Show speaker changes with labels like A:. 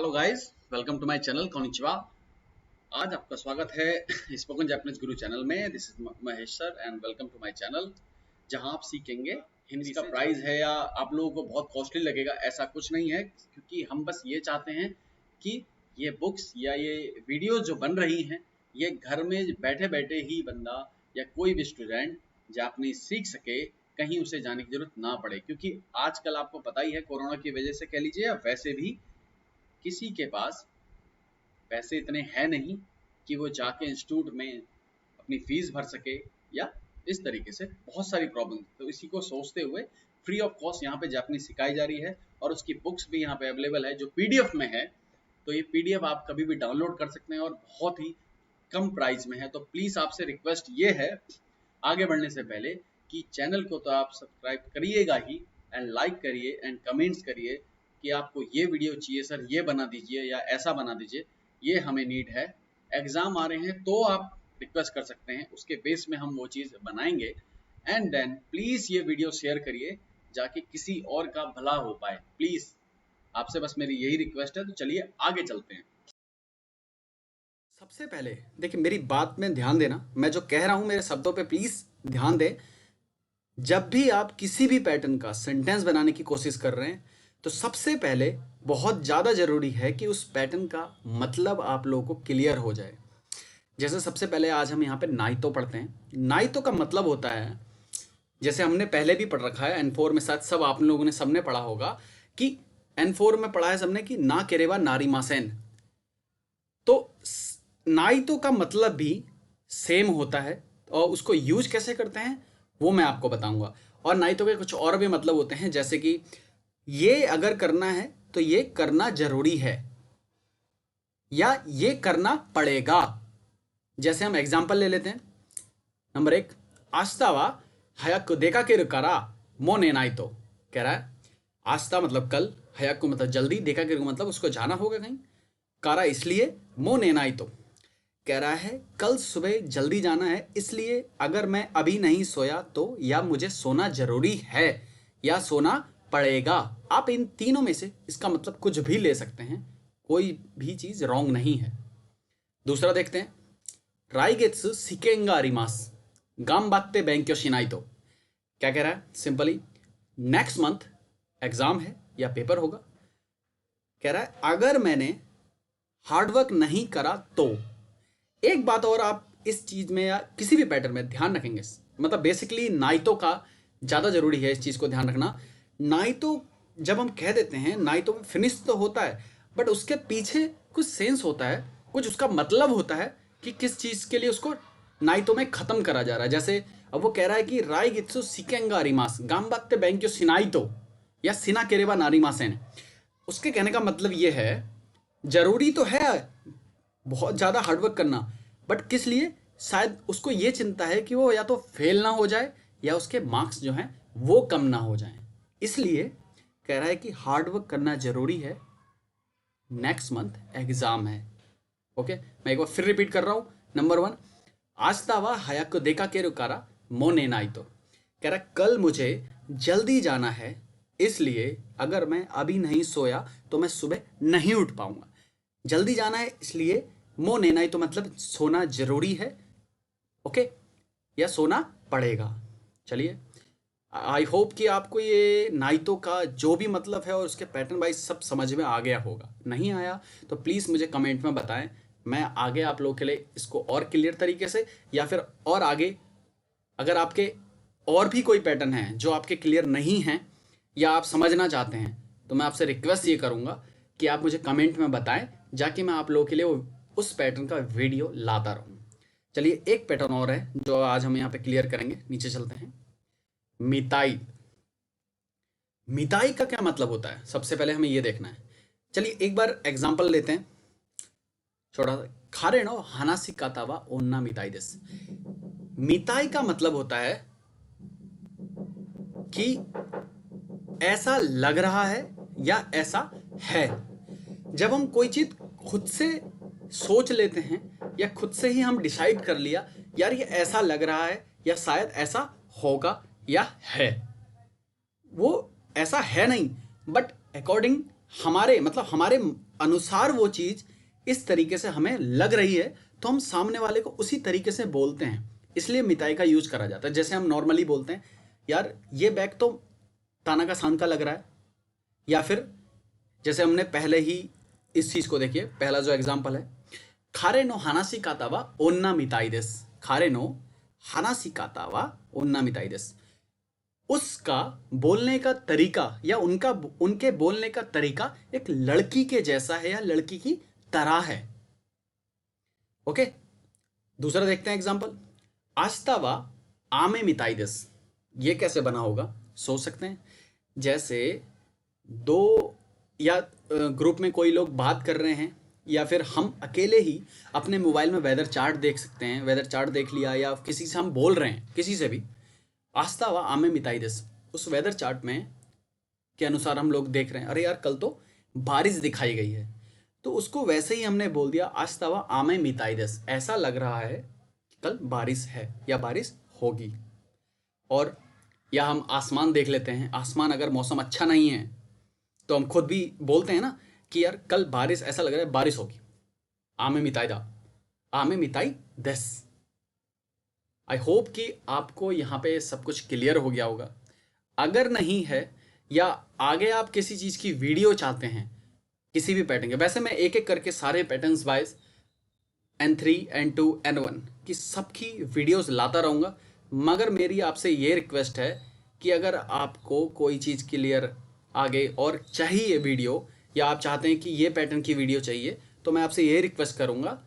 A: Hello guys, welcome to my channel कोनिचिवा। आज आपका स्वागत है स्पोकन जापानीज गुरु चैनल में। This is Mahesh sir and welcome to my channel, जहां आप सीखेंगे हिंदी। का प्राइस है या आप लोगों को बहुत कॉस्टली लगेगा, ऐसा कुछ नहीं है, क्योंकि हम बस ये चाहते हैं कि ये बुक्स या ये वीडियो जो बन रही हैं, ये घर में बैठे बैठे ही बंदा या कोई भी स्टूडेंट जापानी सीख सके, कहीं उसे जाने की जरूरत ना पड़े। क्योंकि आजकल आपको पता ही है, कोरोना की वजह से कह लीजिए या वैसे भी किसी के पास पैसे इतने हैं नहीं कि वो जाके इंस्टीट्यूट में अपनी फीस भर सके, या इस तरीके से बहुत सारी प्रॉब्लम। तो इसी को सोचते हुए फ्री ऑफ कॉस्ट यहाँ पे जापानीज सिखाई जा रही है, और उसकी बुक्स भी यहाँ पे अवेलेबल है जो पीडीएफ में है। तो ये पीडीएफ आप कभी भी डाउनलोड कर सकते हैं और बहुत ही कम प्राइस में है। तो प्लीज आपसे रिक्वेस्ट ये है, आगे बढ़ने से पहले, कि चैनल को तो आप सब्सक्राइब करिएगा ही, एंड लाइक करिए एंड कमेंट्स करिए कि आपको ये वीडियो चाहिए सर, ये बना दीजिए या ऐसा बना दीजिए, ये हमें नीड है। एग्जाम आ रहे हैं तो आप रिक्वेस्ट कर सकते हैं, उसके बेस में हम वो चीज़ बनाएंगे। एंड देन प्लीज़ ये वीडियो शेयर करिए, जाके किसी और का भला हो पाए। प्लीज़ आपसे बस मेरी यही रिक्वेस्ट है। तो चलिए आगे चलते हैं।
B: सबसे पहले देखिए, मेरी बात में ध्यान देना, मैं जो कह रहा हूं मेरे शब्दों पे प्लीज ध्यान दें। जब भी आप किसी भी पैटर्न का सेंटेंस बनाने की कोशिश कर रहे हैं, तो सबसे पहले बहुत ज़्यादा ज़रूरी है कि उस पैटर्न का मतलब आप लोगों को क्लियर हो जाए। जैसे सबसे पहले आज हम यहाँ पे नाइतो पढ़ते हैं। नाइतो का मतलब होता है, जैसे हमने पहले भी पढ़ रखा है N4 में, शायद सब आप लोगों ने सबने पढ़ा होगा कि N4 में पढ़ा है सबने कि ना केरेवा नारीमासेन। तो नाइतो का मतलब भी सेम होता है, और उसको यूज कैसे करते हैं वो मैं आपको बताऊंगा। और नाइतो के कुछ और भी मतलब होते हैं, जैसे कि ये अगर करना है तो ये करना जरूरी है, या ये करना पड़ेगा। जैसे हम एग्जाम्पल ले लेते हैं। नंबर 1, आस्ता वा हयाक देखा के करा मोने नाइतो। कह रहा है आस्ता मतलब कल, हयाक मतलब जल्दी, देखा के मतलब उसको जाना होगा कहीं, कारा इसलिए, मोने नाइतो कह रहा है कल सुबह जल्दी जाना है, इसलिए अगर मैं अभी नहीं सोया तो या मुझे सोना जरूरी है या सोना पड़ेगा। आप इन तीनों में से इसका मतलब कुछ भी ले सकते हैं, कोई भी चीज रॉन्ग नहीं है। दूसरा देखते हैं, राइगेट्स सिकेंगा रिमास गाम बात्ते बैंक्यो शिनाई। तो क्या कह रहा है, सिंपली नेक्स्ट मंथ एग्जाम है या पेपर होगा। कह रहा है अगर मैंने हार्डवर्क नहीं करा तो। एक बात और आप इस चीज़ में या किसी भी पैटर्न में ध्यान रखेंगे, मतलब बेसिकली नाइतो का ज़्यादा ज़रूरी है इस चीज़ को ध्यान रखना। नाइतो जब हम कह देते हैं, नाइतो में फिनिश तो होता है, बट उसके पीछे कुछ सेंस होता है, कुछ उसका मतलब होता है कि किस चीज़ के लिए उसको नाइतो में ख़त्म करा जा रहा है। जैसे अब वो कह रहा है कि राई गित्सु सिकेंगा रिमास गाम्बात्ते बैंक्यो सिनाइतो या सिना केरेबा नारीमासेन। उसके कहने का मतलब ये है, जरूरी तो है बहुत ज़्यादा हार्डवर्क करना, बट किस लिए, शायद उसको ये चिंता है कि वो या तो फेल ना हो जाए या उसके मार्क्स जो हैं वो कम ना हो जाएं। इसलिए कह रहा है कि हार्डवर्क करना ज़रूरी है, नेक्स्ट मंथ एग्ज़ाम है। ओके, मैं एक बार फिर रिपीट कर रहा हूँ। नंबर 1, आस्ता वा हया को देखा के रुकारा मोने नाई। तो कह रहा है कल मुझे जल्दी जाना है, इसलिए अगर मैं अभी नहीं सोया तो मैं सुबह नहीं उठ पाऊंगा। जल्दी जाना है इसलिए मोने नाई तो मतलब सोना जरूरी है, ओके, या सोना पड़ेगा। चलिए, आई होप कि आपको ये नाइतो का जो भी मतलब है और उसके पैटर्न वाइज सब समझ में आ गया होगा। नहीं आया तो प्लीज़ मुझे कमेंट में बताएं, मैं आगे आप लोगों के लिए इसको और क्लियर तरीके से, या फिर और आगे अगर आपके और भी कोई पैटर्न है जो आपके क्लियर नहीं हैं या आप समझना चाहते हैं, तो मैं आपसे रिक्वेस्ट ये करूँगा कि आप मुझे कमेंट में बताएं, जाके मैं आप लोगों के लिए उस पैटर्न का वीडियो लाता रहूँ। चलिए, एक पैटर्न और है जो आज हम यहाँ पे क्लियर करेंगे। नीचे चलते हैं। मिताई। मिताई का क्या मतलब होता है, सबसे पहले हमें ये देखना है। चलिए एक बार एग्जांपल लेते हैं छोटा सा। खारे नो हानासी कातावा ओन्ना मिताई देस। मिताई का मतलब होता है कि ऐसा लग रहा है या ऐसा है। जब हम कोई चीज खुद से सोच लेते हैं या खुद से ही हम डिसाइड कर लिया, यार ये ऐसा लग रहा है या शायद ऐसा होगा या है, वो ऐसा है नहीं, बट अकॉर्डिंग हमारे मतलब हमारे अनुसार वो चीज इस तरीके से हमें लग रही है तो हम सामने वाले को उसी तरीके से बोलते हैं, इसलिए मिताई का यूज करा जाता है। जैसे हम नॉर्मली बोलते हैं, यार ये बैग तो ताना का सान का लग रहा है, या फिर जैसे हमने पहले ही इस चीज को देखिए, पहला जो एग्जांपल है, खारे नो हानासी कातावा ओन्ना मिताई देस, खारे नो हानासी कातावा ओन्ना मिताई देस। उसका बोलने का तरीका या उनके बोलने का तरीका एक लड़की के जैसा है या लड़की की तरह है। ओके, दूसरा देखते हैं एग्जांपल, आस्तावा आमे मिताई देस। ये कैसे बना होगा, सोच सकते हैं। जैसे दो या ग्रुप में कोई लोग बात कर रहे हैं, या फिर हम अकेले ही अपने मोबाइल में वेदर चार्ट देख सकते हैं, वेदर चार्ट देख लिया, या किसी से हम बोल रहे हैं, किसी से भी, आस्तावा आमे मिताई देस, उस वेदर चार्ट में के अनुसार हम लोग देख रहे हैं, अरे यार कल तो बारिश दिखाई गई है, तो उसको वैसे ही हमने बोल दिया आस्तावा आमे मिताई देस, ऐसा लग रहा है कि कल बारिश है या बारिश होगी। और या हम आसमान देख लेते हैं, आसमान अगर मौसम अच्छा नहीं है तो हम खुद भी बोलते हैं ना कि यार कल बारिश, ऐसा लग रहा है बारिश होगी, आमे मिताई दा, आमे मिताई देस। आई होप कि आपको यहाँ पे सब कुछ क्लियर हो गया होगा। अगर नहीं है, या आगे आप किसी चीज़ की वीडियो चाहते हैं, किसी भी पैटर्न के, वैसे मैं एक एक करके सारे patterns wise N3 N2 N1 की सबकी वीडियोस लाता रहूँगा, मगर मेरी आपसे ये रिक्वेस्ट है कि अगर आपको कोई चीज़ क्लियर आगे और चाहिए वीडियो, या आप चाहते हैं कि ये पैटर्न की वीडियो चाहिए, तो मैं आपसे ये रिक्वेस्ट करूँगा